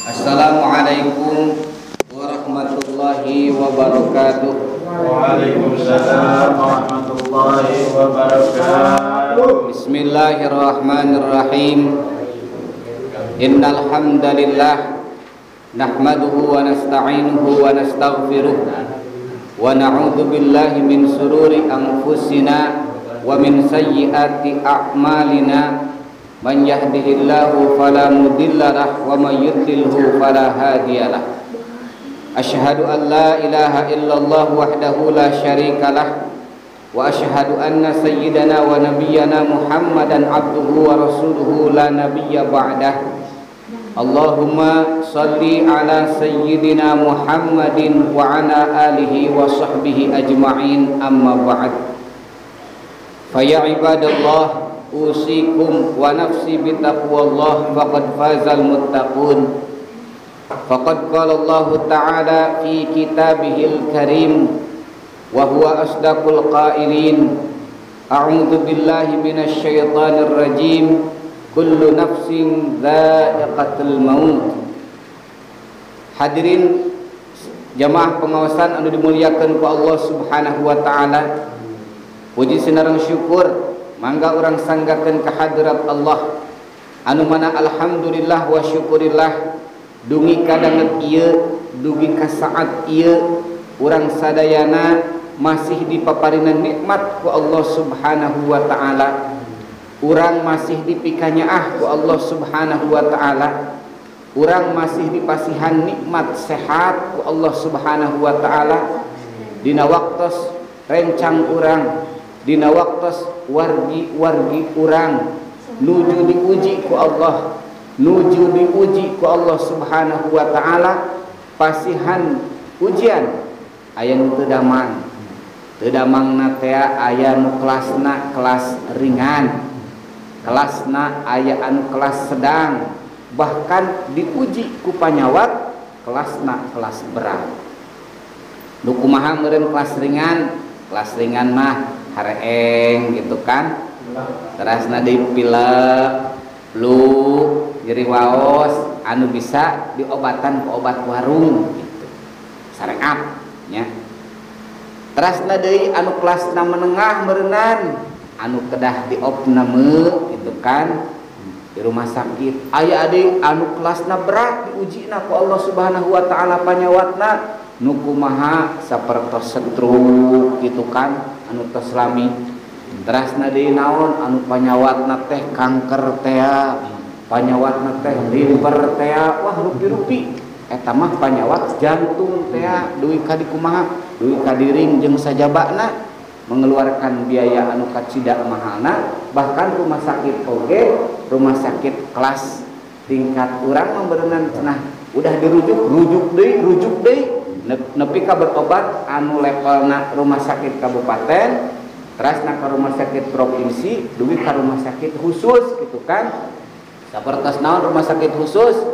Assalamualaikum warahmatullahi wabarakatuh. Waalaikumsalam warahmatullahi wabarakatuh. Bismillahirrahmanirrahim. Innal hamdalillah nahmaduhu wa nasta'inuhu wa nastaghfiruh wa na'udzu billahi min sururi anfusina wa min sayyiati a'malina. Man yahdihillahu fala mudhillalah wa may yudlilhu fala hadiyalah. Asyhadu an la ilaha illallah wahdahu la syarikalah wa asyhadu anna sayyidana wa nabiyyana Muhammadan abduhu wa rasuluhu la nabiyya ba'dah. Allahumma salli ala sayyidina Muhammadin wa ala alihi wa sahbihi ajma'in, amma ba'd. Fa ya ibadallah, usikum wa nafsi bitaqwallah faqad fazal muttaqun. Faqad qala Allah ta'ala fi kitabihil karim wa huwa asdaqul qailin. A'udzu billahi minasy syaithanir rajim. Kullu nafsin dha'iqatul maut. Hadirin jamaah pengawasan anu dimuliakeun ku Allah Subhanahu wa taala. Puji sinareng syukur mangga urang sanggakeun ka hadrat Allah anu mana alhamdulillah wa syukurillah dungi kadanget ieu dugi ka saat ieu urang sadayana masih dipaparinan nikmat ku Allah Subhanahu wa taala. Urang masih dipikanyaah ku Allah Subhanahu wa taala. Urang masih dipasihan nikmat sehat ku Allah Subhanahu wa taala. Dina waktos rencang urang, dina waktos wargi urang nuju diuji ku Allah, nuju diuji ku Allah Subhanahu wa taala. Pasihan ujian aya nu teu damang, teu damangna teh aya nu kelasna kelas ringan, kelasna aya anu kelas sedang, bahkan diuji ku panyawat kelasna kelas berat. Nu kumaha meureun kelas ringan? Kelas ringan mah hareeng gitu kan, terasna deui pilek, flu, nyeri waos anu bisa diobatan ku obat warung gitu, sareap nya. Terasna deui anu kelasna menengah meureunnan anu kedah diopna meu gitu kan di rumah sakit. Aya ade anu kelasna berat diujina ku Allah Subhanahu wa taala panyawatna nu kumaha sapertos stroke gitu kan anu tos lami. Terasna deui naon anu panyawatna teh kanker teh, panyawatna teh liver teh, wah rupi-rupi eta mah panyawat jantung teh duwi ka kumaha duwi ka diring jeung sajabana mengeluarkan biaya anu kacida mahalna. Bahkan rumah sakit oge, rumah sakit kelas tingkat urang membeureunnan cenah udah rujuk deui nepi ka berobat anu levelna rumah sakit kabupaten, terasna ka rumah sakit provinsi, dugi ka rumah sakit khusus gitu kan. Sapertos naon rumah sakit khusus?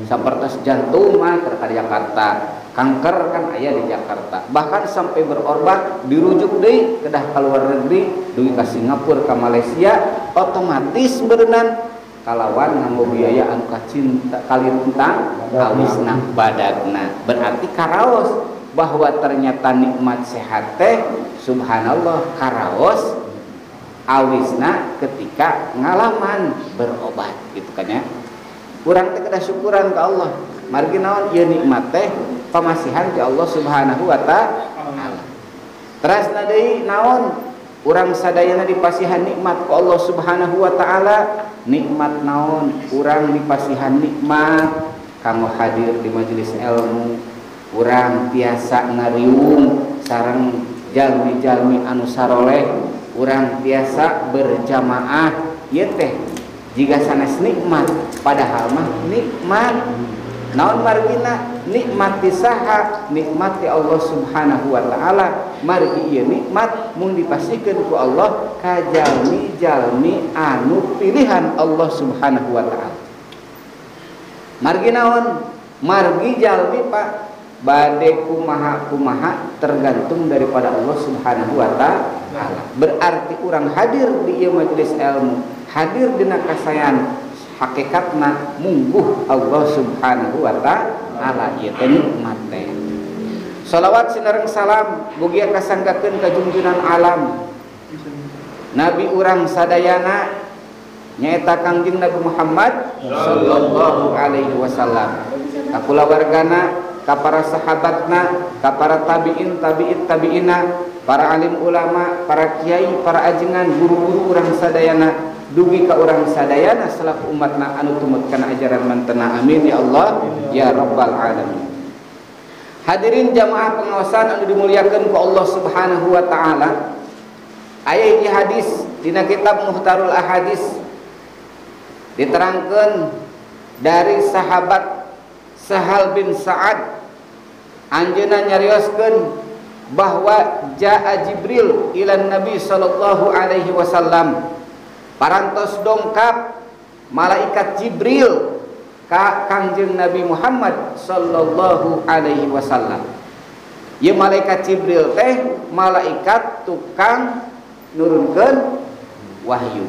Sapertos jantung mah ka Jakarta, kanker kan aya di Jakarta. Bahkan sampai berobat dirujuk deui kedah ka luar negeri, dugi ka Singapura, ka Malaysia, otomatis beureunan kalawan nganggo biaya anu kacinta kalintang awisna badagna. Berarti karaos bahwa ternyata nikmat sehat teh subhanallah karaos awisna ketika ngalaman berobat gitu kan ya. Urang teh kedah syukuran ka Allah. Margi naon ieu nikmat teh pamasihan ti Allah Subhanahu wa taala. Terasna deui naon urang sadayana dipasihan nikmat ku Allah Subhanahu wa taala. Nikmat naon? Urang dipasihan nikmat kanggo hadir di majelis ilmu. Urang tiasa ngariung sareng jalmi-jalmi anu saroleh. Urang tiasa berjamaah. Ieu teh jiga sanes nikmat, padahal mah nikmat naon margina? Nikmat saha? Nikmat ti Allah Subhanahu wa taala. Margi ieu nikmat mun dipasikeun ku Allah ka jalmi-jalmi anu pilihan Allah Subhanahu wa taala. Margi naon? Margi jalmi Pak bade kumaha tergantung daripada Allah Subhanahu wa taala. Berarti urang hadir di ieu majelis ilmu, hadir dina kasayan hakikatna mungguh Allah Subhanahu wa taala ieu teh nikmat teh. Shalawat sinareng salam mugia kasanggakeun ka junjunan alam Nabi urang sadayana nyaeta Kangjeng Nabi Muhammad sallallahu alaihi wasallam. Ka kulawargana, ka para sahabatna, ka para tabi'in, tabi'ina, para alim ulama, para kiai, para ajengan, guru-guru urang sadayana, dugi ka urang sadayana selaku umatna anu tumut kana ajaran mantena. Amin ya Allah ya rabbal alamin. Hadirin jamaah pengawasan anu dimuliakeun ku Allah Subhanahu wa taala. Aya hiji hadis dina kitab Muhtarul Ahadis diterangkeun dari sahabat Sahal bin Sa'ad, anjeunna nyarioskeun bahwa jaa Jibril ila Nabi sallallahu alaihi wasallam, parantos dongkap malaikat Jibril ka Kangjeng Nabi Muhammad sallallahu alaihi wasallam. Ieu malaikat Jibril teh malaikat tukang nurunkeun wahyu.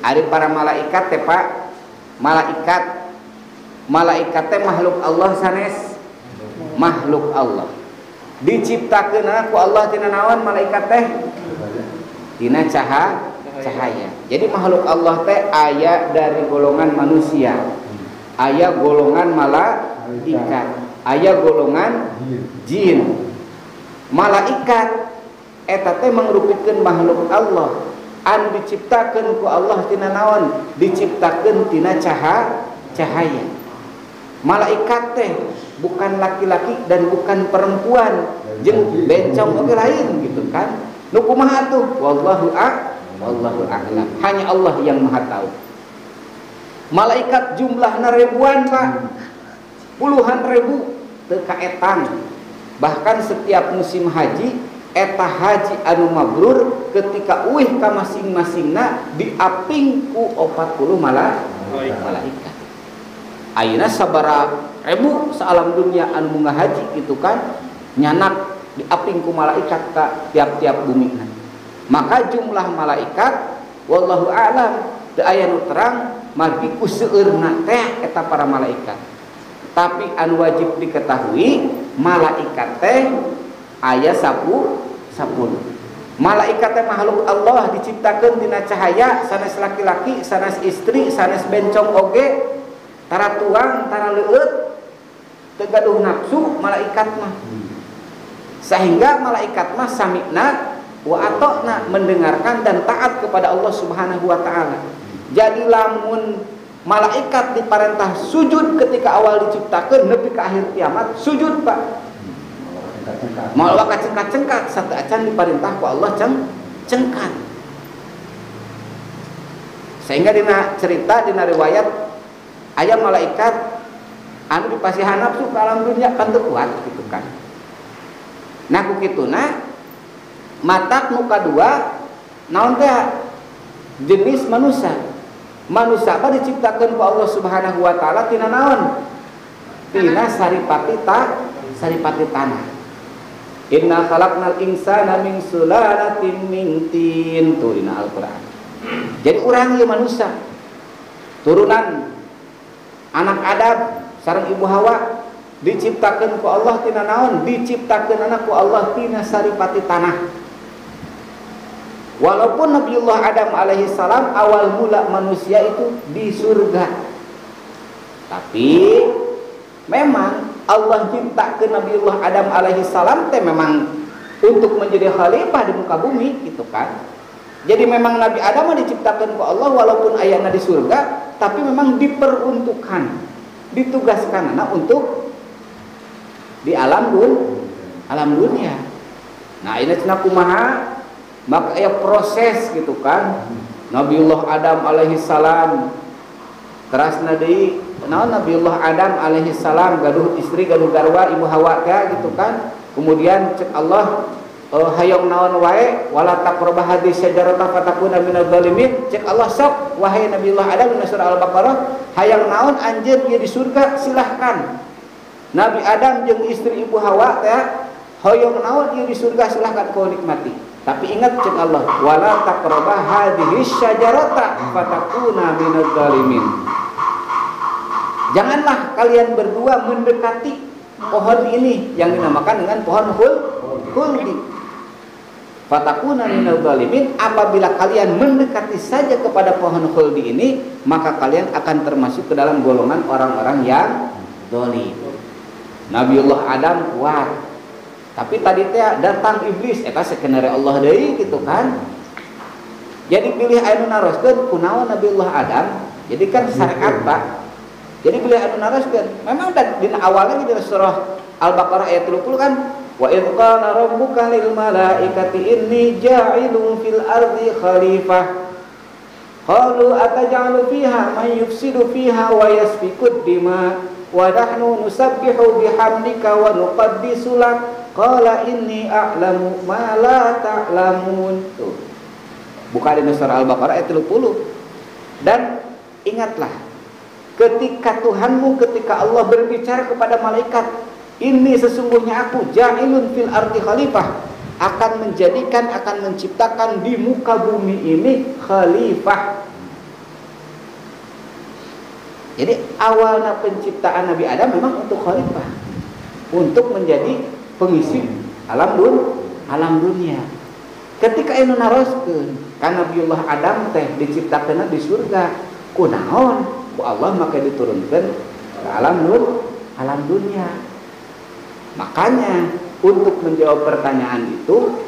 Ari para malaikat teh Pak, malaikat teh makhluk Allah sanes makhluk Allah. Diciptakeun ku Allah tina naon malaikat teh? Tina cahaya. Jadi makhluk Allah teh aya dari golongan manusia, aya golongan malaikat, aya golongan jin. Malaikat eta teh mangrupikeun makhluk Allah anu diciptakeun ku Allah tina naon? Diciptakeun tina cahaya. Malaikat teh bukan laki-laki dan bukan perempuan, jeung bencong oge lain gitu kan. Nu kumaha atuh? Wallahu a'lam. Hanya Allah yang Maha tahu. Malaikat jumlahna ribuan Pak, puluhan ribu teu kaetang. Bahkan setiap musim haji eta haji anu mabrur ketika uih ka masing-masingna diaping ku 40 malaikat. Ayeuna sabaraha ribu saalam dunia anu munggah haji gitu kan, nyanak diaping ku malaikat ka tiap-tiap bumina. Maka jumlah malaikat wallahu a'lam teu aya nu terang margi ku seueurna teh eta para malaikat. Tapi anu wajib diketahui malaikat teh aya 10. Malaikat teh makhluk Allah diciptakeun dina cahaya, sanes laki-laki, sanes istri, sanes bencong oge, tara tuang, tara leueut, teu gaduh nafsu malaikat mah. Sehingga malaikat mah sami'na wa ata'na, mendengarkan dan taat kepada Allah Subhanahu wa taala. Jadi lamun malaikat diparentah sujud ketika awal diciptakeun nepi ka akhir kiamat, sujud Pak. Malah kacengkat-cengkat satu acan diperintah ku Allah cengkat. Sehingga dina cerita dina riwayat aya malaikat anu dipasihan nafsu ka alam dunya kan teu kuat gitu kan. Nah ku kituna matak nu kadua naon teh jenis manusia. Manusia apa diciptakeun ku Allah Subhanahu wa taala tina naon? Tina saripati tanah. Inna khalaqnal insana min sulalatin min tin, tu dina Al-Qur'an. Jadi urang ieu manusia turunan anak Adam sareng ibu Hawa diciptakeun ku Allah tina naon? Diciptakeun anak ku Allah tina saripati tanah. Walaupun Nabiullah Adam alaihi salam awal mula manusia itu di surga, tapi memang Allah cinta ke Nabiullah Adam alaihi salam teh memang untuk menjadi khalifah di muka bumi gitu kan. Jadi memang Nabi Adam diciptakan ku Allah walaupun ayana di surga, tapi memang diperuntukkan, ditugaskan untuk di alam dunia. Nah ini cenah kumaha? Maka ya proses gitu kan. Nabiullah Adam alaihi salam terasna deui naon Nabiullah Adam alaihi salam gaduh istri gaduh garwa ibu Hawa teh gitu kan. Kemudian cek Allah hayong naon wae wala taqrabah hadhihi syajarata fatakuna minadz zalimin. Cek Allah sok wahai Nabiullah Adam dina surah Al-Baqarah hayang naon anjeun ieu di surga silahkan. Nabi Adam jeung istri ibu Hawa teh hoyong naon ieu di surga silahkan kau nikmati. Tapi ingat cek Allah wala taqrabah hadhihi syajarata fatakuna minadz zalimin. Janganlah kalian berdua mendekati pohon ini yang dinamakan dengan pohon khuldi. Fatakuna minal zalimin, apabila kalian mendekati saja kepada pohon khuldi ini, maka kalian akan termasuk ke dalam golongan orang-orang yang zalim. Nabiullah Adam kuat. Tapi tadi teh datang iblis eta sakeneure Allah deui gitu kan. Jadi pilih anu naroskeun kunaon Nabiullah Adam. Jadi kan syariat Pak. Jadi pilih anu naroskeun. Memang dina awal lagi di surah Al-Baqarah ayat 30 kan, wa idz qala rabbuka lil malaikati inni ja'ilun fil ardi khalifah. Qalu ataj'alu fiha man yufsidu fiha wa yasfikud dima wa nahnu nusabbihu bihamdika wa nuqaddisu lak. Qala inni a'lamu ma la ta'lamun. Tuh. Buka di surah Al-Baqarah ayat 30. Dan ingatlah ketika Tuhanmu, ketika Allah berbicara kepada malaikat, ini sesungguhnya aku ja'ilun fil ardi khalifah, akan menjadikan, akan menciptakan di muka bumi ini khalifah. Jadi awalnya penciptaan Nabi Adam memang untuk khalifah, untuk menjadi pengisi alam dunia. Ketika anu naroskeun kan Nabiullah Adam teh diciptakeun di surga, kunaon ku Allah maka diturunkeun ke alam dunia. Makanya untuk menjawab pertanyaan itu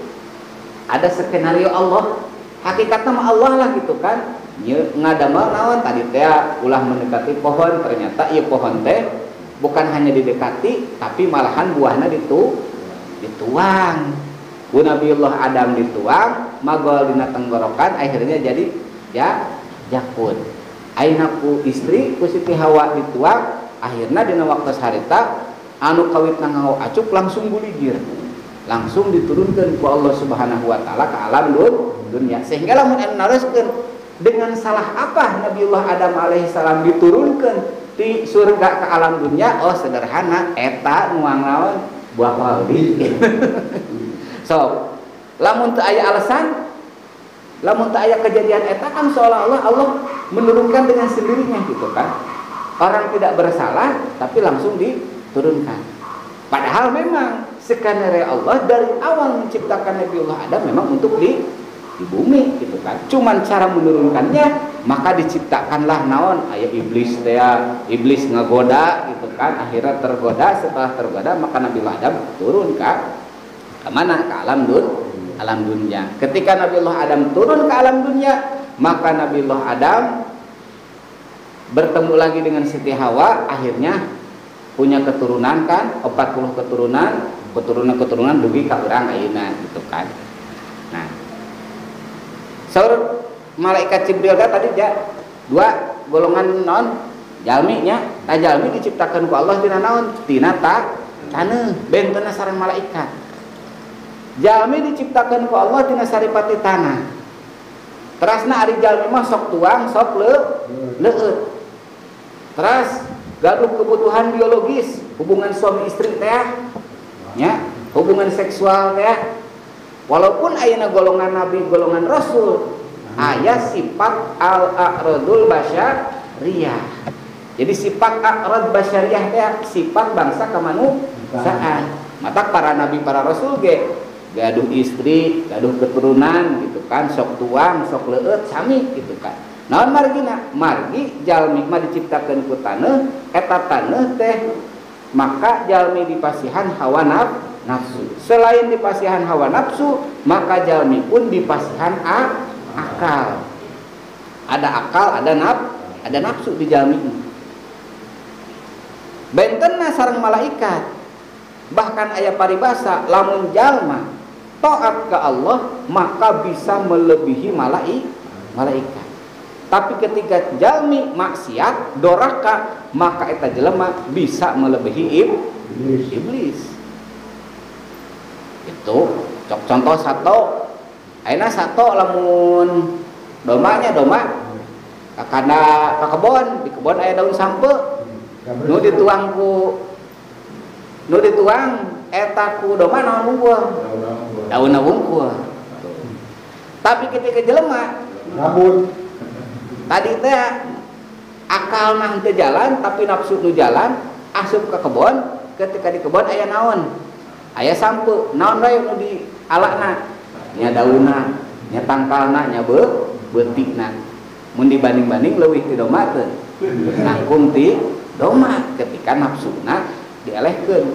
ada skenario Allah. Hakikatnya mah Allah lah gitu kan. Ngadamel naon tadi teh ulah mendekati pohon, ternyata ieu pohon teh bukan hanya didekati tapi malahan buahna dituang. Ku Nabiullah Adam dituang, magol dina tenggorokan akhirnya jadi ya jakun. Ayeuna ku istri ku Siti Hawa dituang, akhirnya dina waktu harita anu kawitna ngau acuk langsung buligir. Langsung diturunkeun ku Allah Subhanahu wa taala ke alam dunia. Sehingga lamun anu naroskeun dengan salah apa Nabiullah Adam alaihissalam diturunkeun di surga ke alam dunia? Oh sederhana, eta nuang naon buah waldi. So, lamun teu aya alasan, lamun teu aya kejadian eta kan seolah-olah Allah menurunkan dengan sendirinya gitu kan. Orang tidak bersalah tapi langsung diturunkan. Padahal memang skenario Allah dari awal menciptakan Nabiullah Adam memang untuk di bumi gitu kan. Cuman cara menurunkannya maka diciptakanlah naon aya iblis teh, iblis ngagoda gitu kan. Akhirnya tergoda, setelah tergoda maka Nabiullah Adam turun ke mana? Ke alam dunia. Ketika Nabiullah Adam turun ke alam dunia, maka Nabiullah Adam bertemu lagi dengan Siti Hawa, akhirnya punya keturunan kan, 40 keturunan dugi ka urang ayeuna gitu kan. Nah, saur malaikat Jibril tadi ya dua golongan non jalmi nya, ta jalmi diciptakeun ku Allah tina naon? Tina taneuh, benteuna sareng malaikat. Jalmi diciptakeun ku Allah tina saripati tanah. Terasna ari jalmi mah sok tuang, sok leueut. Teras gaduh kebutuhan biologis, hubungan suami istri teh nya, hubungan seksual teh. Walaupun ayeuna golongan nabi, golongan rasul, aya sifat al-a'radul basyariyah. Jadi sifat a'rad basyariyah teh sifat bangsa kemanusiaan. Mata para nabi, para rasul ge gaduh istri, gaduh keturunan gitu kan, sok tuang, sok leueut sami gitu kan. Naon margina? Margi jalmi mah diciptakeun ku taneuh, eta taneuh teh maka jalmi dipasihan hawa nafsu. Selain dipasihan hawa nafsu, maka jalmi pun dipasihan akal. Ada akal, ada nafsu di jalmi. Bentenna sareng malaikat. Bahkan aya paribasa lamun jalma taat ke Allah maka bisa melebihi malaikat. Tapi ketika jalmi maksiat doraka maka eta jelema bisa melebihi iblis. Itu contoh satu. Ayeuna satu lamun domanya doma kakana ka kebon, di kebon aya daun sampe. Nu dituang eta ku doma naon wungkul? Daunna wungkul. Tapi ketika jelema rambut tadi teh akal mah henteu jalan tapi nafsu nu jalan, asup ke kebon, ketika di kebon aya naon? Aya sampe, naon wae nu di alana? Nya daunna, nya tangkalna, nya beutikna. Mun dibanding-banding leuwih ti domba teu. Nangkung ti domba ketika nafsuna dielehkeun.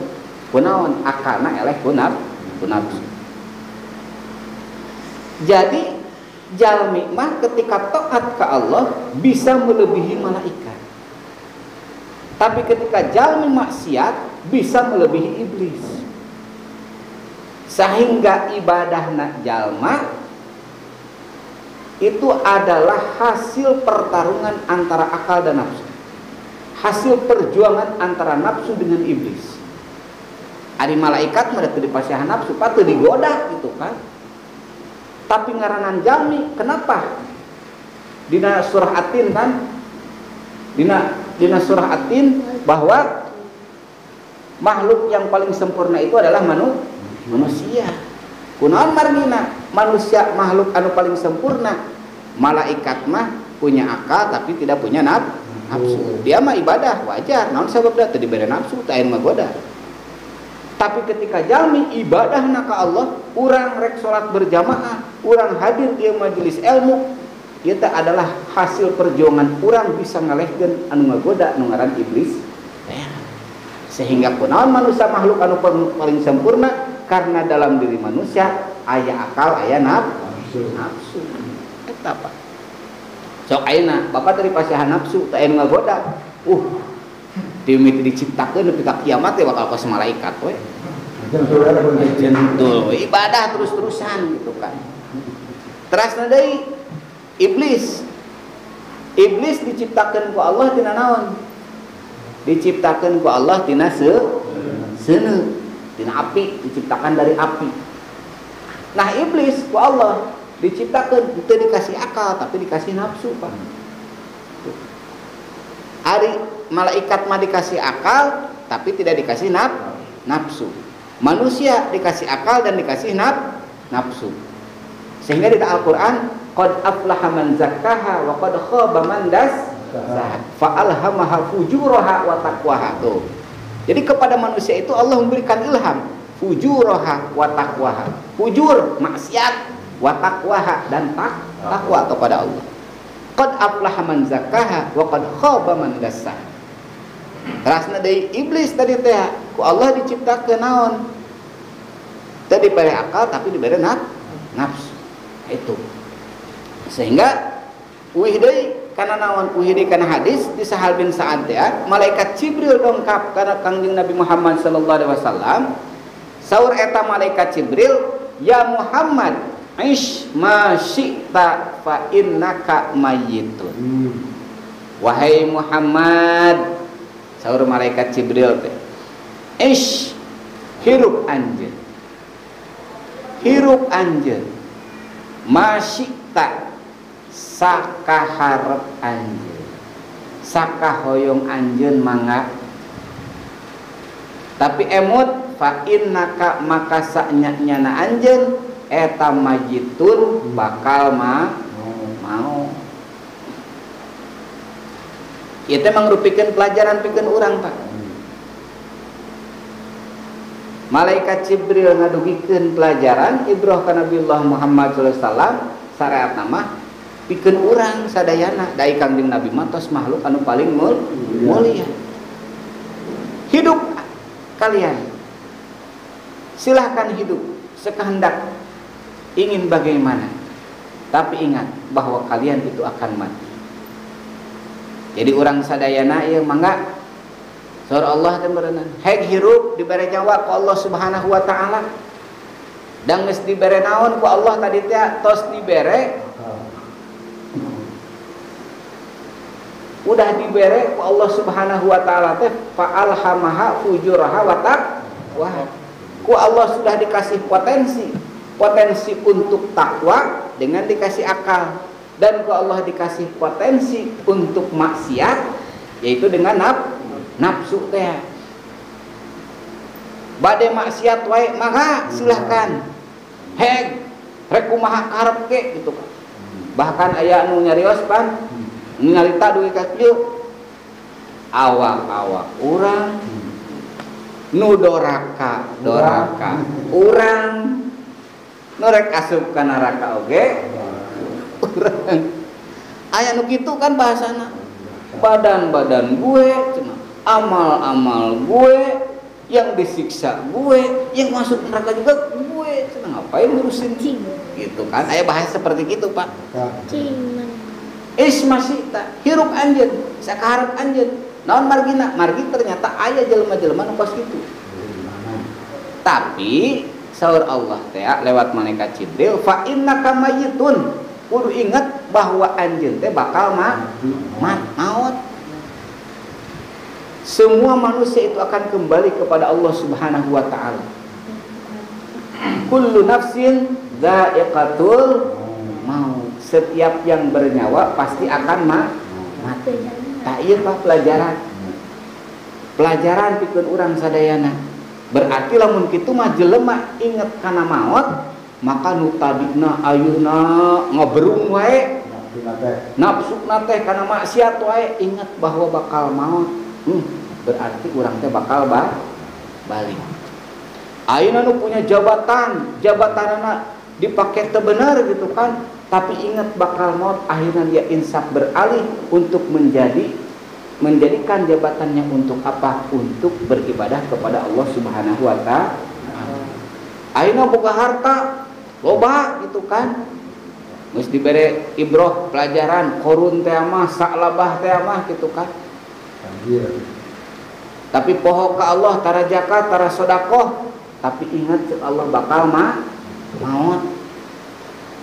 Kunaon? Akalna eleh ku nafsu. Jadi jalmi mah ketika taat ke Allah bisa melebihi malaikat. Tapi ketika jalmi maksiat bisa melebihi iblis. Sehingga ibadahna jalma itu adalah hasil pertarungan antara akal dan nafsu. Hasil perjuangan antara nafsu dengan iblis. Ari malaikat mah teu dipasihan nafsu, pateu digoda gitu kan. Tapi ngaranan jalmi, kenapa? Dina surah Atin kan? Dina surah Atin bahwa makhluk yang paling sempurna itu adalah manusia. Kunaon margina? Manusia makhluk anu paling sempurna. Malaikat mah punya akal tapi tidak punya nafsu. Dia mah ibadah wajar. Naon sababna teu dibere nafsu, teu aya nu ngagoda. Tapi ketika jalmi ibadahna ka Allah, urang rek salat berjamaah, urang hadir di majelis ilmu, ieu teh adalah hasil perjuangan urang bisa ngalehkeun anu ngagoda anu ngaran iblis. Sehingga kunaon manusia makhluk anu paling sempurna karena dalam diri manusia aya akal, aya nafsu. Eta Pak. Sok ayeuna bapak tadi pasihan nafsu teu aya nu ngagoda. Dimiti diciptakeun nepi ka kiamat teh bakal kos malaikat we. Jentul ibadah terus-terusan gitu kan. Terasna deui iblis. Iblis diciptakeun ku Allah tina naon? Diciptakeun ku Allah tina seuneu, tina api, diciptakan dari api. Nah, iblis ku Allah diciptakeun teu dikasih akal tapi dikasih nafsu, Pak. Ari malaikat mah dikasih akal tapi tidak dikasih nafsu. Manusia dikasih akal dan dikasih nafsu. Sehingga di Al-Qur'an qad aflaha man zakkaha wa qad khaba man dassaha fa alhamaha fujuraha wa taqwaha. Tuh. Jadi kepada manusia itu Allah memberikan ilham fujuraha wa taqwaha. Fujur maksiat, wa taqwaha dan takwa kepada Allah. Qad aflaha man zakkaha wa qad khaba man dassaha. Terasna deui iblis tadi teh ku Allah diciptakeun naon? Teu diberi akal tapi diberi nafsu. Itu. Sehingga uih deui kana naon? Uih deui kana hadis di Sahal bin Sa'ad teh malaikat Jibril dongkap kana Kangjeng Nabi Muhammad sallallahu alaihi wasallam. Saur eta malaikat Jibril, "Ya Muhammad, ish ma syi'ta fa innaka mayyitun." Wahai Muhammad, saur malaikat Jibril teh, "Ish, hirup anjeun. Hirup anjeun. Masyikta sakaharep anjeun. Sakahoyong anjeun mangga. Tapi emut fa innaka maka sanyana anjeun eta majitun bakal mau." Ieu teh mangrupikeun pelajaran pikeun urang, Pak. Malaikat Jibril ngadugikeun pelajaran ibrah ka Nabiullah Muhammad sallallahu alaihi wasallam sareat nama pikeun urang sadayana dai Kangjeng Nabi mah tos makhluk anu paling mulia. Hidup kalian. Silahkan hidup sekehendak ingin bagaimana. Tapi ingat bahwa kalian itu akan mati. Jadi orang sadayana ieu mangga saur Allah teh berenang heg hirup dibere nyawa ku Allah Subhanahu wa taala. Dan geus dibere naon ku Allah tadi teh tos dibere udah dibere ku Allah Subhanahu wa taala teh fa alhamaha fujuraha wa taqwa. Ku Allah sudah dikasih potensi untuk takwa dengan dikasih akal, dan ku Allah dikasih potensi untuk maksiat yaitu dengan nafsu teh. Bade maksiat wae mangga silahkan. Heg rek kumaha karep ke gitu kan. Bahkan aya anu nyarios pan nyarita duit ka kieu awak-awak urang nu doraka urang nu rek asup ka neraka oge urang. Aya nu kitu kan bahasana, badan-badan gue, amal-amal gue, yang disiksa gue, yang masuk neraka juga gue, ngapain ngurusin gitu kan? Aya bahasa seperti gitu Pak. Ismasita hirup anjeun, sakaharep anjeun. Naon margina? Margi ternyata aya jelema-jelema nu kos kitu. Tapi saur Allah teh lewat malaikat Jibril, fa innaka mayyitun. Kudu ingat bahwa anjeun teh bakal maut. Semua manusia itu akan kembali kepada Allah Subhanahu wa taala. Kullu nafsin dha'iqatul maut. Setiap yang bernyawa pasti akan mati. Tak ieu Pak pelajaran pikeun urang sadayana. Berarti lamun kitu mah jelema inget kana maut, maka nu tadina ayeuna ngoberung wae nafsuna teh kana maksiat wae inget bahwa bakal maut. Berarti urang teh bakal balik. Ayeuna nu punya jabatanna dipake teu bener gitu kan, tapi ingat bakal maut, akhirnya dia insaf beralih untuk menjadikan jabatannya untuk apa? Untuk beribadah kepada Allah Subhanahu wa taala. Ayeuna boga harta loba gitu kan, geus dibere ibroh pelajaran korun teh mah salabah teh mah gitu kan. Tapi poho ka Allah tara zakat tara sedekah, tapi ingat Allah bakal maut.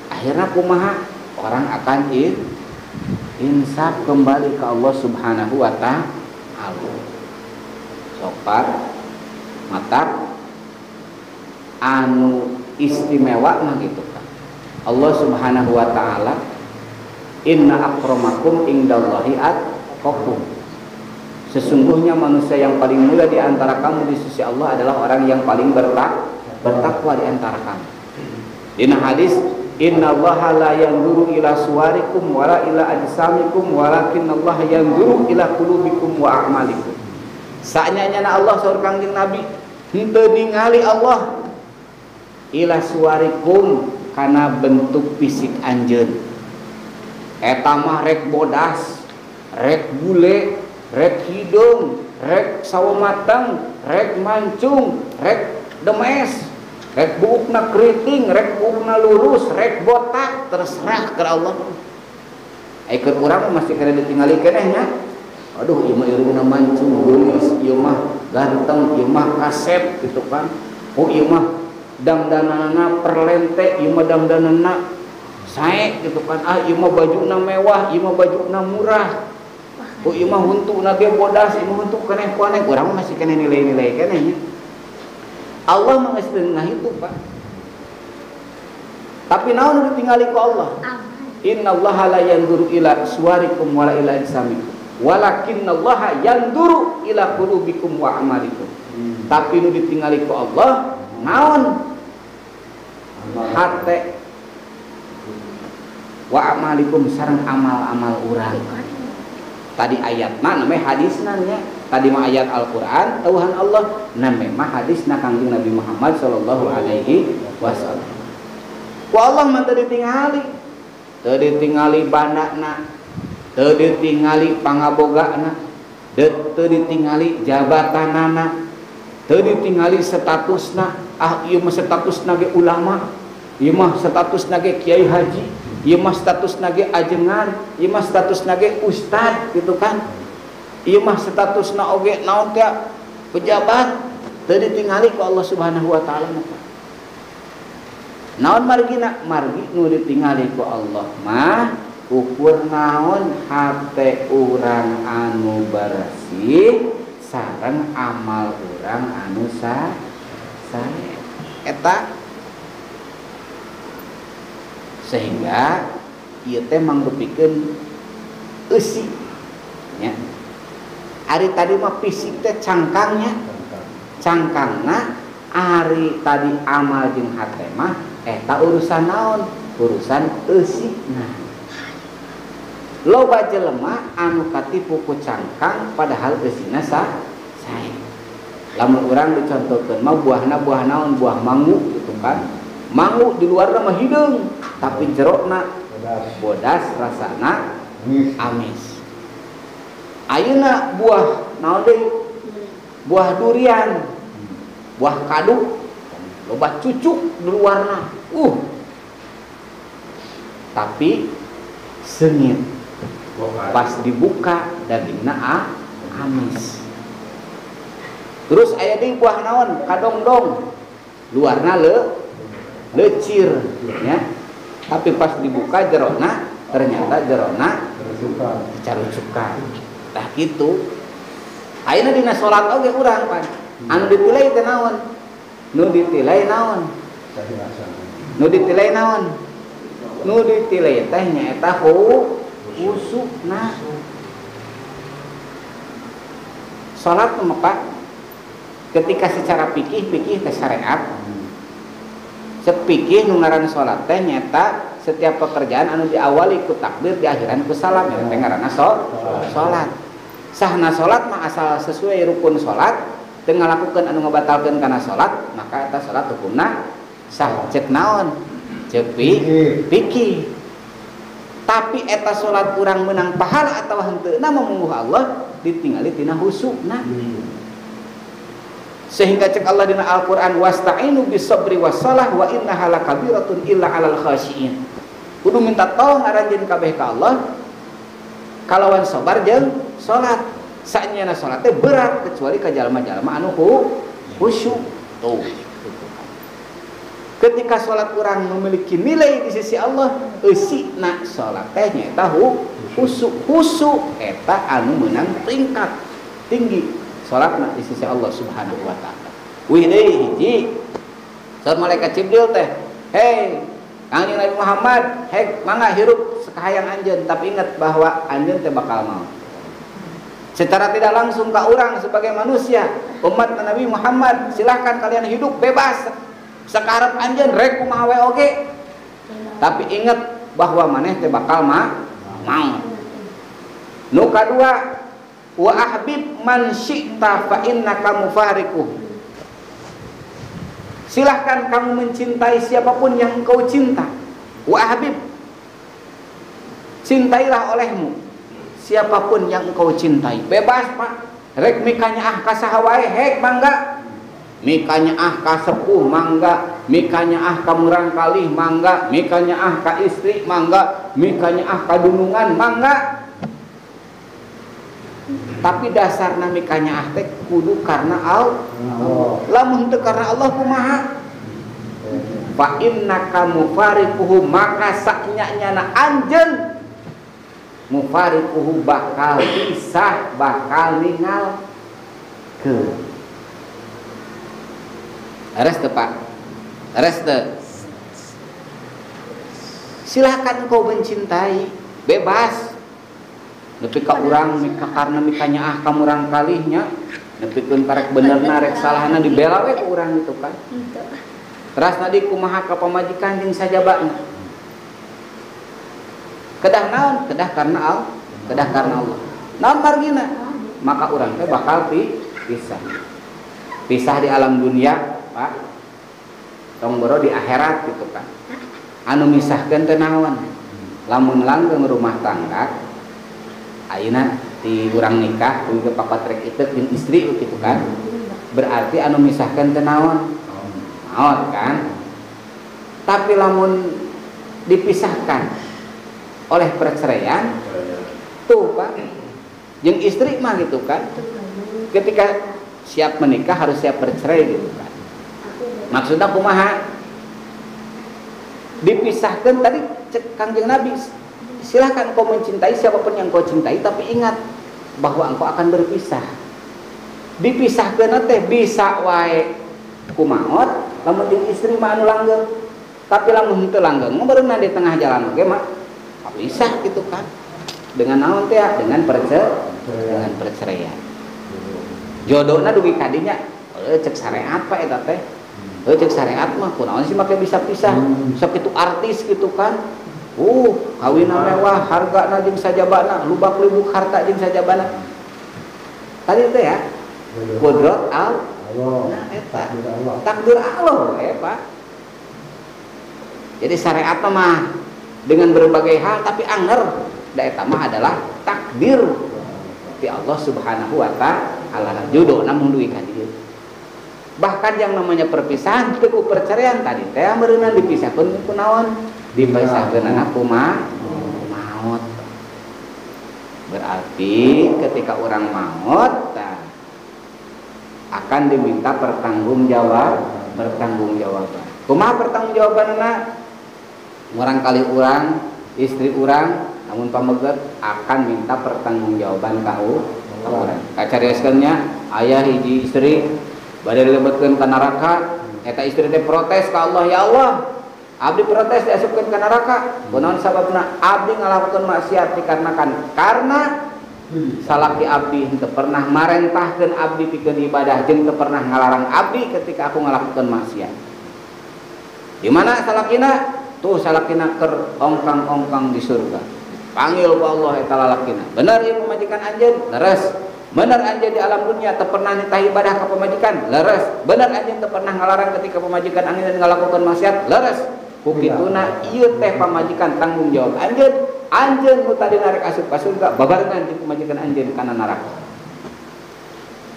Akhirnya kumaha? Orang akan insaf kembali ke Allah Subhanahu wa taala. Sopar matak anu istimewa mah gitu kan. Allah Subhanahu wa taala, inna akramakum indallahi atqakum. Sesungguhnya manusia yang paling mulia di antara kamu di sisi Allah adalah orang yang paling bertakwa di antara kamu. Dina hadis, innallaha la yanzuru ila suwarikum wala ila ajsamikum walakinnallaha yanzuru ila qulubikum wa a'malikum. Saanyana Allah saur Kangjeng Nabi, henteu ningali Allah ila suwarikum kana bentuk fisik anjeun. Eta mah rek bodas, rek bule, rek hidung, rek sawo matang, rek mancung, rek demes, rek buukna keriting, rek buukna lurus, rek botak, terserah ke Allah. Keur urang masih kena ditinggali kenehnya. Aduh, ieu mah irungna mancung, geulis, ieu mah ganteng, ieu mah kasep gitu kan. Oh, ieu mah dangdanana perlente, ieu mah dangdanana sae gitu kan. Ah, ieu mah bajuna mewah, ieu mah bajuna murah. Oh, ieu mah huntuna ge bodas, ieu mah huntu keneh-keneh. Urang masih kena nilai-nilai kenehnya. Allah mengestina itu Pak. Tapi naon ditinggali ku Allah? Innallaha la yanzuru ila suwarikum wala ila ajsamikum walakinnallaha yanzuru ila qulubikum wa amalikum. Tapi nu ditinggali ku Allah naon? Hate wa amalikum sareng amal-amal urang. Tadi ayatna namanya hadisna nya. Tadi mah ayat Al-Qur'an, Tuhan Allah, namanya mah hadisna Kangjeng Nabi Muhammad sallallahu alaihi wasallam. Ku Allah mah teu ditingali bandana, teu ditingali pangabogana, teu ditingali jabatanana, teu ditingali statusna. Ah, ieu mah statusna ge ulama, ieu mah statusna ge kiai haji, ieu mah statusna ge ajengan, ieu mah statusna ge ustad gitu kan. Ieu mah statusna oge naon teh pejabat, teu ditingali ku Allah Subhanahu wa taala. Naon margina? Margi nu ditingali ku Allah mah ukur naon hate urang anu bersih sareng amal urang anu sae. Eta sehingga ieu teh mangrupikeun eusi nya. Ari tadi mah fisik teh cangkangnya, cangkangna ari tadi amal jeung hate mah eta urusan naon? Urusan eusi. Nah, loba jelema anu katipu ku cangkang padahal geusina sae. Lamun urang dicontohkeun mah buahna buah naon, buah mangu gitu kan. Mangu di luarna mah hideung, tapi jerona bodas rasana amis. Ayeuna buah naon deui? Buah durian, buah kadu, loba cucuk di luarna. Tapi sengit. Pas dibuka dagingna amis. Terus aya deui buah naon? Kadongdong. Luarna lecir ya. Tapi pas dibuka jerona ternyata jerona carucukan. Tah kitu. Ayeuna dina salat oge urang pan. Anu ditilai teh naon? Nu ditilai naon? Nu ditilai naon? Nu ditilai teh nyaeta khusukna. Salat mah Pak ketika secara fikih teh syariat. Sepikih nu ngaran salat teh nyata setiap pekerjaan anu diawali ku takbir diakhiran ku salam teh ngaranna salat. Sahna salat mah asal sesuai rukun salat teu ngalakukeun anu ngabatalkeun kana salat maka eta salat hukumna sah. Cek naon? Cek fikih. Tapi eta salat urang meunang pahala atawa henteu na mungguh Allah ditingali tina husukna. Sehingga cek Allah dina Al-Qur'an wasta'inu bis-sabri was-shalah wa innaha lakabiratun illa 'alal khashiin. Kudu minta tolong aranjeun kabeh ka Allah kalawan sabar jeung salat. Saenyana salat teh berat kecuali ka jalma-jalma anu khusyuk. Tuh. Ketika salat urang memiliki nilai di sisi Allah, eusina salat teh nyaeta khusyuk eta anu meunang tingkat tinggi. Salatna di sisi Allah Subhanahu wa taala. Wih deui hiji. Saur malaikat Jibril teh, "Hei, Kangjeng Nabi Muhammad, mangga hirup sakahayang anjeun, tapi ingat bahwa anjeun teh bakal maut." Secara tidak langsung ka urang sebagai manusia, umat Nabi Muhammad, silahkan kalian hidup bebas. Sakarep anjeun rek kumaha we oge. Tapi ingat bahwa maneh teh bakal maut. Nu kadua, wa ahbib man syi'ta fa innaka mufariquh. Silahkan kamu mencintai siapapun yang engkau cinta. Wa ahbib, cintailah olehmu siapapun yang engkau cintai. Bebas Pak. Rek mikanya ka saha wae hek mangga. Mikanya ka sepuh mangga, mikanya ka murang kalih mangga, mikanya ka istri mangga, mikanya ka dunungan mangga. Tapi dasarna mikanya teh kudu karena Allah. Lamun teu karena Allah kumaha? Fa innaka mufariquhu, maka saknya-nyana anjeun mufariquhu bakal pisah, bakal ninggal ke. Ares teu Pak? Ares teu? Silahkan kau mencintai, bebas. Nepi ka urang mika karena mikanya ka murang kalihnya, nepikeun karek benerna rek salahna dibela we ku urang itu kan. Teras nadi kumaha ka pamajikan jeung sajabana. Kedah naon? Kedah karena Allah. Kedah karena Allah. Naon margina? Maka urang teh bakal pisah. Pisah di alam dunia, Pak. Tong boro di akhirat gitu kan. Anu misahkeun teh naon? Lamun langgeng rumah tangga ayeuna di urang nikah kudu papatrek itu jeung istri gitu kan. Berarti anu misahkeun teh naon? Naon kan? Tapi lamun dipisahkan oleh perceraian tuh Pak. Jeung istri mah gitu kan. Ketika siap menikah harus siap bercerai gitu kan. Maksudnya kumaha? Dipisahkan tadi Kangjeng Nabi, silahkan kau mencintai siapapun yang kau cintai, tapi ingat bahwa engkau akan berpisah. Dipisahkan teh bisa wae kumaot, lamun jeung istri mah anu langgeng. Tapi lamun teu langgeng, beureunan di tengah jalan oge mah pisah gitu kan. Dengan naon teh? Dengan perceraian. Jodohna dugi kadinya, cek syariat Pak eta teh. Cek syariat mah kunaon sih make bisa pisah. Sok itu artis gitu kan. Kawin mewah, hargana jeung sajabana, lubak-lubuk harta jeung sajabana. Tadi itu ya, qudrat nah eta takdir Allah Pak. Jadi syariat mah dengan berbagai hal tapi anger da eta mah adalah takdir ti Allah Subhanahu wa taala. Jodoh namun duwi ka dieu. Bahkan yang namanya perpisahan teu ku perceraian tadi teh meureunna dipisahkeun ku naon? Dipisahkeunana ku maut. Berarti ketika orang maut akan diminta pertanggungjawaban. Kumaha pertanggungjawabanna? Barangkali urang, istri urang, namun pameget akan minta pertanggungjawaban ka urang. Kacarioskeunnya aya hiji istri bade dilebetkeun ka neraka, eta istri teh protes ka Allah, ya Allah, abdi protes diasupkeun ka neraka. Kunaon sababna? Abdi ngalakukeun maksiat dikarenakan karena salaki abdi teu pernah marentahkeun abdi pikeun ibadah jeung teu pernah ngalarang abdi ketika aku ngalakukeun maksiat. Di mana salakina? Tuh salakina keur ongkang-ongkang di surga. Panggil ku Allah eta lalakina. Bener ieu pamajikan anjeun? Leres. Bener anjeun di alam dunia teu pernah nitah ibadah ka pamajikan? Leres. Bener anjeun teu pernah ngalarang ketika pamajikan anjeun ngalakukeun maksiat? Leres. Kukituna ieu teh pamajikan tanggung jawab anjeun. Anjeun nu tadi narek asup ka surga babarengan jeung pamajikan anjeun kana neraka.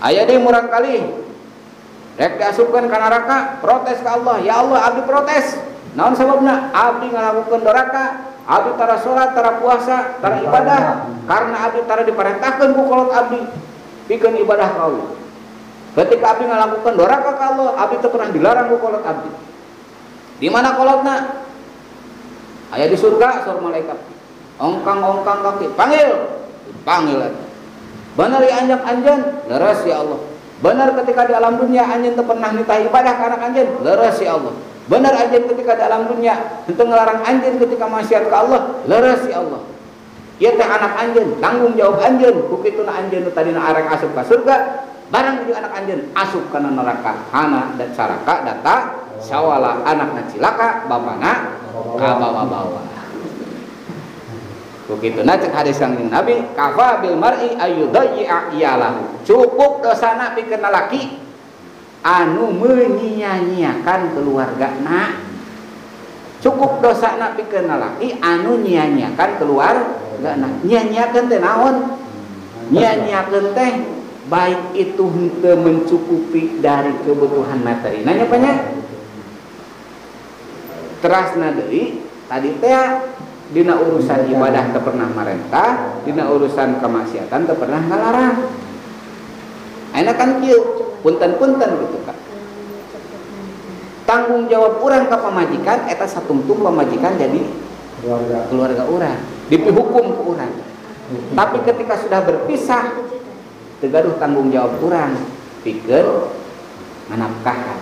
Aya deui murang kali rek diasupkeun ka neraka, protes ka Allah, ya Allah abdi protes. Naon sababna? Abdi ngalakukeun doraka, abdi tara salat, tara puasa, tara ibadah karena abdi tara diperintahkeun ku kolot abdi pikeun ibadah ka Allah. Ketika abdi ngalakukeun doraka ka Allah, abdi teu pernah dilarang ku kolot abdi. Di mana kolotna? Aya di surga, sur malaikat. Ongkang-ongkang kaki, panggil. Benar ya anjeun, leres ya Allah. Benar ketika di alam dunia anjeun teu pernah nitah ibadah ka anak anjeun, leres ya Allah. Benar anjeun ketika di alam dunia henteu ngelarang anjeun ketika maksiat ka Allah, leres ya Allah. Ieu teh anak anjeun, tanggung jawab anjeun. Kukituna anjeun nu tadina arek asup ka surga, barang jeung anak anjeun asup kana neraka. Hana dan saraka data sawala anakna cilaka, bapana kabawa-bawa. Begituna cek hadis Kangjeng Nabi, kafa bil mar'i ayyudayya iyalahu. Cukup dosana pikeun lalaki anu menyia-nyiakan keluargana. Cukup dosana pikeun lalaki anu nyia-nyiakan keluargana. Nyia-nyiakeun teh naon? Nyia-nyiakeun teh baik itu henteu mencukupi dari kebutuhan materi. Nanya banyak. Terasna deui tadi teh dina urusan ibadah teu pernah marentah, dina urusan kemaksiatan teu pernah ngalarang. Ayeuna kan kieu, punten-punten gitu kan. Tanggung jawab urang ka pamajikan eta satungtung pamajikan jadi keluarga urang, dipihukum ku urang. Tapi ketika sudah berpisah teu gaduh tanggung jawab urang pikeun nganafkahan.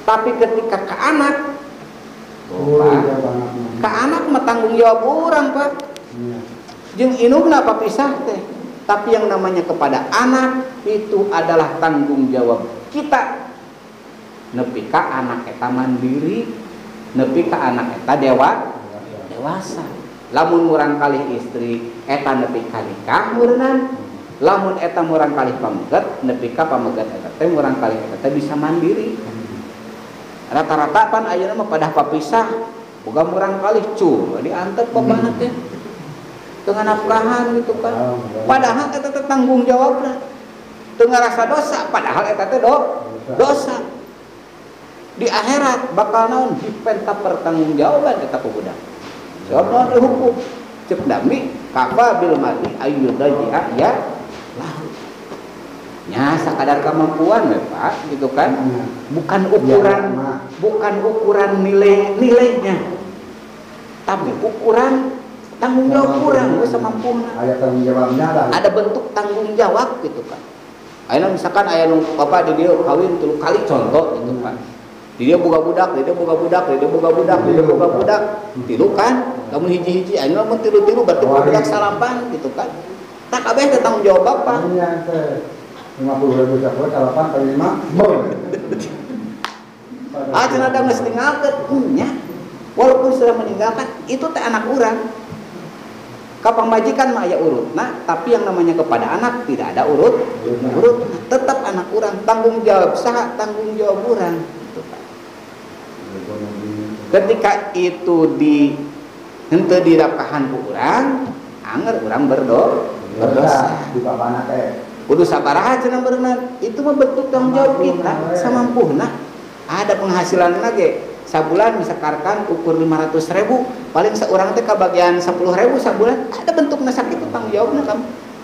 Tapi ketika ka anak ka anak mah tanggung jawab orang Pak. Jeung indungna papisah teh. Tapi yang namanya kepada anak itu adalah tanggung jawab kita. Nepi ka anak eta mandiri, nepi ka anak eta dewasa. Lamun murang kalih istri eta nepi ka nikah meureunnan. Lamun eta murang kalih pameget, nepi ka pameget eta teh murang kalih eta teh bisa mandiri. Rata-rata pan ayeuna mah pada papisah boga murang kalih diantep babana teh teu nganafkahan gitu kan. Padahal eta teh tanggung jawabna teu ngarasa dosa, padahal eta teh dosa. Di akhirat bakal naon dipenta pertanggungjawaban eta ku budak. Sebab naon dihukum cek dami kafa bil mati ayyudayya ya lahu. Nya sakadar kemampuan Pak gitu kan. Bukan ukuran nilainya. Tapi ukuran tanggung jawab urang geus samampuna. Ada tanggung jawabnya. Ada bentuk tanggung jawab gitu kan. Ayeuna misalkan aya nu bapak di dieu kawin 3 kali contoh gitu kan. Di dia boga budak, tilu kan. Lamun hiji-hiji ayeuna mun tilu-tilu berarti budak salapan gitu kan. Tak kabeh teh tanggung jawab bapak. 50.000 cakot, 8 kali 5 cenah da geus tinggalkeun nya. walaupun sudah meninggalkan itu teh anak urang. Kapang majikan mah aya urutna, tapi yang namanya kepada anak tidak ada urut. Tetap anak urang, tanggung jawab saha, tanggung jawab urang. Ketika itu henteu dirakahan ku urang, anger urang berdosa. Kudu sabaraha cenah berenang. Itu mah bentuk tanggung jawab kita samampuhna. Ada penghasilan lagi sabulan misalkan ukur 500.000, paling seorang teh kabagian 10.000 sabulan, ada bentuk nasak itu tanggung jawabna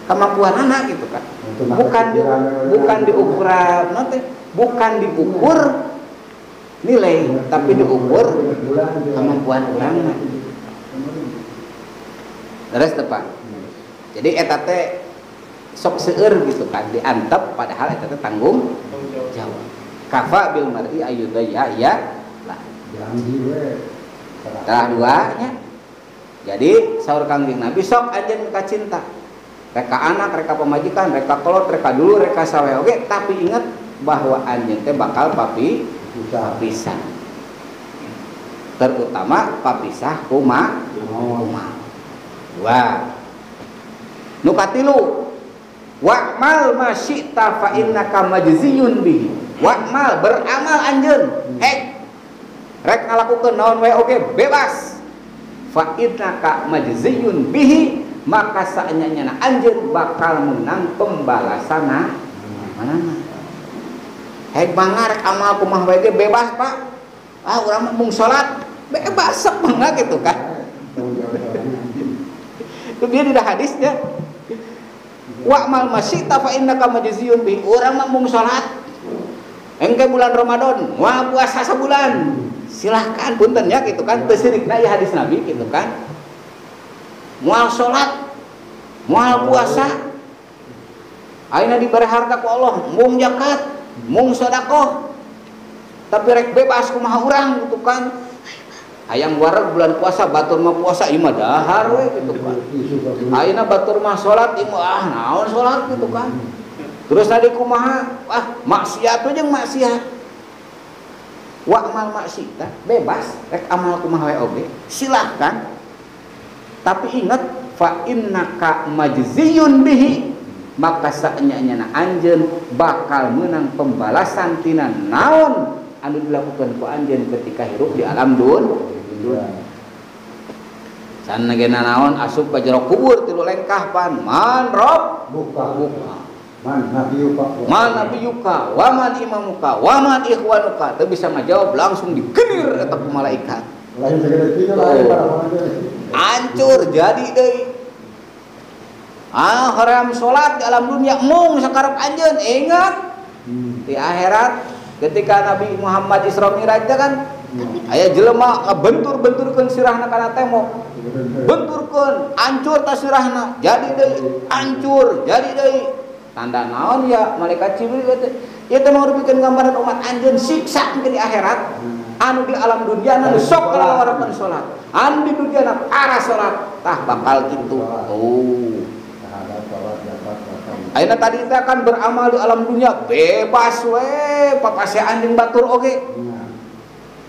kemampuan anak gitu kan. Bukan diukuran nanti, bukan diukur nilai, tapi diukur kemampuan orang. Terus tepat. Jadi eta teh sok seueur gitu kan, diantep padahal eta teh tanggung jawab. Kafa bil mar'i ayyudaya ya lah. Setelah duanya. Jadi saur Kangjeng Nabi sok anjeun ka cinta. Reka anak, reka pemajikan, reka kolot, reka dulu, reka sawe oge, tapi ingat bahwa anjeun teh bakal papisah. Terutama papisah kumaha. Dua. Nu katilu, wa'mal ma syi'ta fa innaka majziyun bihi. Wa'mal beramal anjeun. Rek ngalakukeun naon wae oge bebas. Fa innaka majziyun bihi, maka saenyana anjeun bakal menang pembalasana. Manana? Mangar amal kumaha wae ge bebas, Pak. Urang mung salat bebas sepenga gitu kan. Itu dia di hadisnya. Wa'mal masyita fa innaka majziyun bihi. Urang mah mung salat. Engke bulan Ramadan, wah puasa sebulan. Silahkan punten ya gitu kan. Teu sirikna ya hadis Nabi gitu kan. Moal salat, moal puasa. Ayeuna diberi harta ku Allah, mung zakat, mung sedekah. Tapi rek bebas kumaha urang gitu kan. Hayang wareg bulan puasa, batur mah puasa ieu mah dahar we gitu kan. Ayeuna batur mah salat ieu mah naon salat gitu kan. Terus tadi kumaha? Maksiat we jeung maksiat. Wa'mal maksiat bebas, rek amal kumaha wae oge, silahkan. Tapi ingat fa innaka majziyun bihi, maka saenyana anjeun bakal menang pembalasan tina naon anu dilakukan ku anjeun ketika hirup di alam dunya. Sanagena naon asup ka jero kubur tilu lengkahpan man rob buka. Man nabiyuka wa man imamuka wa man ikhwanuka. Teu bisa ngajawab langsung digenir eta ku malaikat. Lain sagede kitu hancur jadi deui. Haram salat di alam dunia mung sakarep anjeun. Ingat di akhirat ketika Nabi Muhammad Isra Mi'raj kan aya jelema ngabentur-benturkeun sirahna kana tembok. Benturkeun, hancur ta sirahna. Jadi deui, hancur, jadi deui. Tanda naon ya malaikat Jibril teh. Ieu teh mangrupikan gambaran umat anjeun siksa di akhirat. Anu di alam dunia anu sok kalawarapan salat. Anu di dunia arah salat tah bakal kitu. Ayeuna tadi teh akan beramal di alam dunia bebas we, papasean jeung batur oge.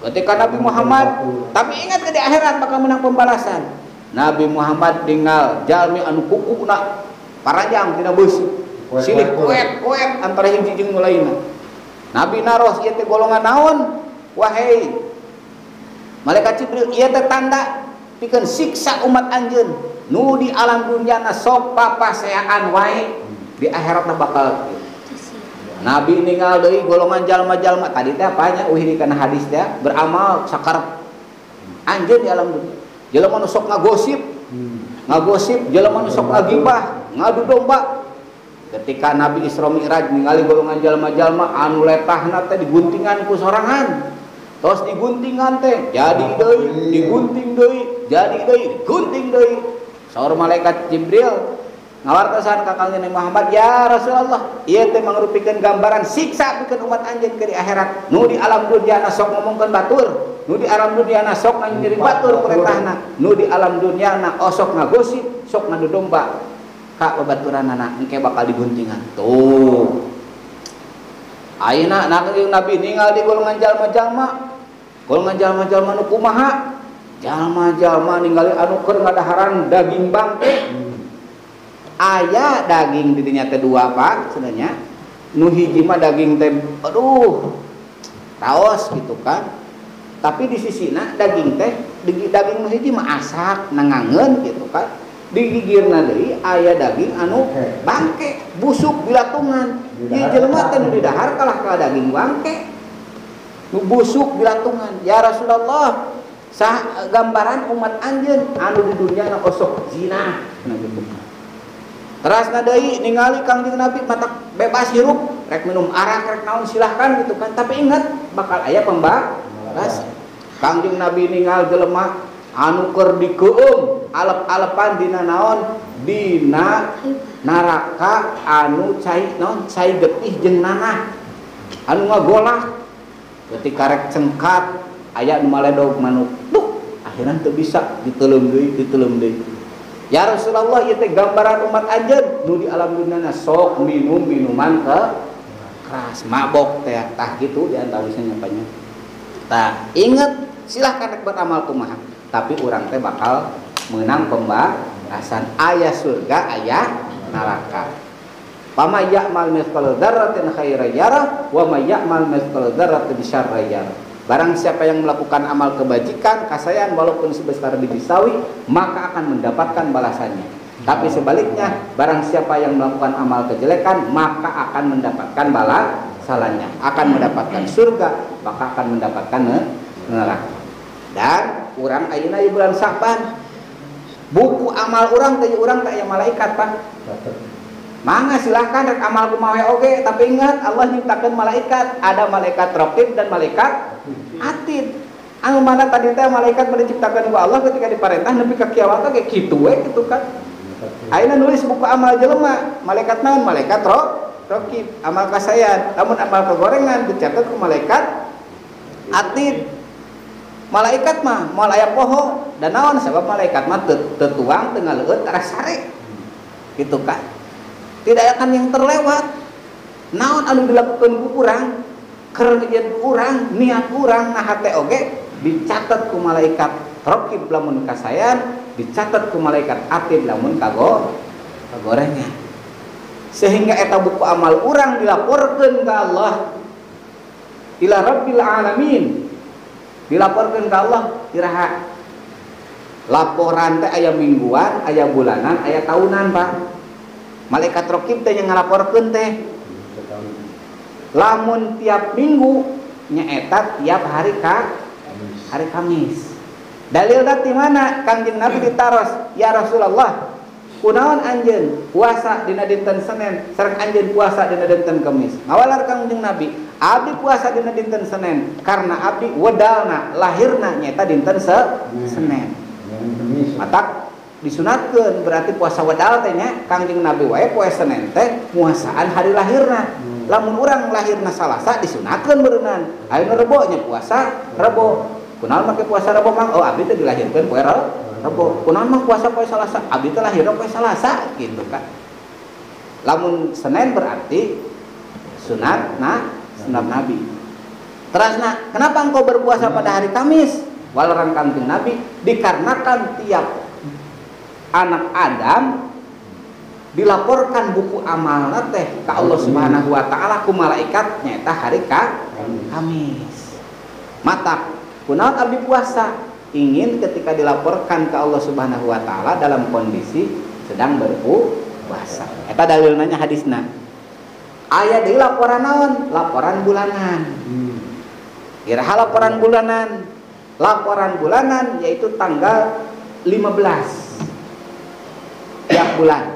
Ketika Nabi Muhammad, tapi ingat ke di akhirat bakal menang pembalasan. Nabi Muhammad tinggal jalmi anu kukuna paranjang tina beusi. Silih koet antara hiji jeung nu lainna. Nabi naros ieu teh golongan naon? Wahai malaikat Jibril, ieu teh tanda pikeun siksa umat anjeun nu di alam dunyana sok papaseaan wae, di akhiratna bakal Nabi ninggal deui golongan jalma-jalma tadi teh apanya uhiri kana hadis teh beramal sakarep anjeun di alam dunya. Jelema nu sok ngagosip, jelema nu sok ngagibah, ngadu domba. Ketika Nabi Isra Mi'raj ningali golongan jalma-jalma anu letahna teh diguntingan ku sorangan. Tos diguntingan teh jadi deui, digunting deui, jadi deui, digunting deui. Saur malaikat Jibril ngawartosan ka Kangjeng Muhammad, "Ya Rasulullah, ieu teh mangrupikeun gambaran siksa pikeun umat anjeun ke di akhirat. Nu di alam dunya sok ngomongkeun batur, nu di alam dunya sok nyeri batur ku letahna, nu di alam dunya sok ngagosip, sok ngadu domba." Kak babaturanana engke bakal diguntingan. Tuh. Ayeuna Nabi ninggal di golongan jalma-jalma. Golongan jalma-jalma nu kumaha? jalma-jalma ningali anu keur ngadaharan daging bangke. Aya daging di dinya teh dua Pak sebenarnya. Nu hiji mah daging teh aduh raos gitu kan. Tapi di sisina daging teh daging nu hiji mah asak nangangeun gitu kan. Digigirna deui aya daging anu bangke busuk bilatungan. Ieu jelema teh nu di dahar kalah ka daging bangke. Nu busuk bilatungan. Ya Rasulullah, sah gambaran umat anjeun anu di dunya na osok zina cenah kitu. Terasna deui ningali Kangjeng Nabi mata bebas hirup, rek minum arak, rek naon silahkan gitu kan. Tapi ingat bakal aya pembalas. Kangjeng Nabi ningal jelema anu keur dikeum alep-alepan dina naon? Dina neraka anu cai naon? Cai getih jeung nanah. Anu ngagolak. Ketika rek cengkat aya nu maledog manuk. Duh, akhirna teu bisa diteleum deui. Ya Rasulullah, ieu teh gambaran umat anjeun nu di alam dunyana sok minum minuman keras, mabok teh tah kitu di antara nyapanya. Tah, inget silahkan rek beramal kumaha, tapi urang teh bakal meunang pembalasan. Aya surga, aya neraka. Pama ya'mal mithqala dzarratin khairan yarah wa may ya'mal mithqala dzarratin syarran yarah. Barang siapa yang melakukan amal kebajikan, kasayan walaupun sebesar biji sawi, maka akan mendapatkan balasannya. Tapi sebaliknya, barang siapa yang melakukan amal kejelekan, maka akan mendapatkan balasannya. Akan mendapatkan surga, maka akan mendapatkan neraka. Dan urang ayeuna di bulan Sa'ban, buku amal urang teh urang teh aya malaikat Pak. Mangga silahkan rek amal kumaha oge, tapi ingat Allah nyiptakeun malaikat, ada malaikat raqib dan malaikat atid. Anu mana tadi teh malaikat diciptakeun ku Allah ketika diparentah nepi ka kiamat ge kitu we gitu kan. Ayeuna nulis buku amal jelema, malaikat naon? Malaikat raqib, amal kasayan. Lamun amal kagorengan dicatet ku malaikat atid. Malaikat mah moal aya poho dan naon sabab malaikat mah teu tuang teu ngaleut tara sare. Gitu kan. Tidak akan yang terlewat. Naon anu dilakukan ku urang, kerjaan urang, niat urang, nah hate oge dicatat ku malaikat raqib lamun kasayan, dicatat ku malaikat atid lamun kagorengan. Sehingga eta buku amal urang dilaporkeun ka Allah ila rabbil alamin. Dilaporkeun ka Allah iraha. Laporan teh aya mingguan, aya bulanan, aya tahunan, Pak. Malaikat raqib teh yang ngalaporkeun teh lamun tiap minggu nyaeta tiap hari Kamis. Dalil di mana? Kangjeng Nabi ditaros, ya Rasulullah, kunaon anjeun puasa dina dinten Senin sareng anjeun puasa dina dinten Kamis? Ngawalar Kangjeng Nabi, abdi puasa dina dinten Senin karena abdi wedalna lahirna nyaeta dinten Senin. Matak disunatkeun berarti puasa wedal teh nya Kangjeng Nabi wae poe Senin teh puasaan hari lahirna. Lamun urang lahirna Salasa disunatkeun beureunan. Ayeuna Rebo nya puasa Rebo. Kunaon make puasa Rebo Mang? Oh abdi teh dilahirkeun poe Rebo. Kunaon Mang puasa poe Salasa? Abdi teh lahirna poe Salasa gitu kan. Lamun Senin berarti sunat Nabi. Terasna, kenapa engkau berpuasa pada hari Kamis? Walarang Kangjeng Nabi dikarenakan tiap anak Adam dilaporkan buku amalna teh ka Allah Subhanahu wa taala ku malaikat nyaeta hari Kamis. Mata kunaon abdi puasa? Ingin ketika dilaporkan ke Allah Subhanahu wa taala dalam kondisi sedang berpuasa. Eta dalilna nya hadisna. Aya deui laporan naon? Laporan bulanan. Iraha laporan bulanan. Laporan bulanan yaitu tanggal 15 tiap bulan,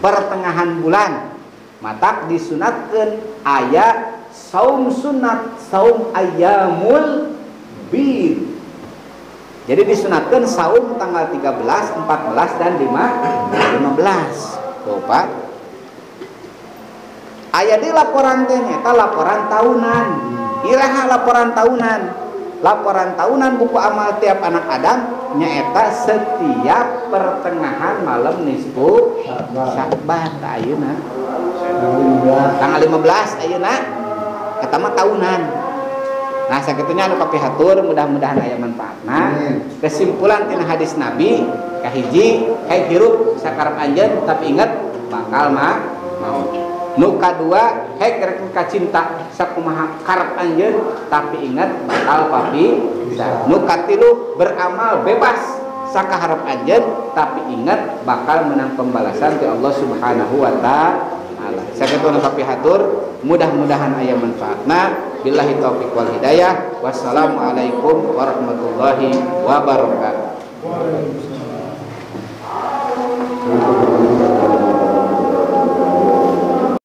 pertengahan bulan matak disunatkeun aya saum sunat saum ayyamul bid. Jadi disunatkeun saum tanggal 13, 14 dan 15. Tuh Pak. Aya di laporan teh eta laporan tahunan. Iraha laporan tahunan. Laporan tahunan buku amal tiap anak Adam nyaeta setiap pertengahan malam nisfu Sya'ban ayeuna. Tanggal 15 ayeuna eta mah tahunan. Nah sakitunya anu kapihatur mudah-mudahan aya manfaatna. Kesimpulan tina hadis Nabi kahiji hayang hirup sakarep anjeun tapi ingat bakal maut. Nu kadua hayang rek kacinta sakumaha karep anjeun tapi ingat bakal papisah. Nu katilu beramal bebas sakaharep anjeun tapi ingat bakal menang pembalasan ti Allah Subhanahu wa taala. Sakitu nu kapihatur mudah-mudahan aya manfaatna. Billahi taufiq wal hidayah. Wassalamualaikum warahmatullahi wabarakatuh.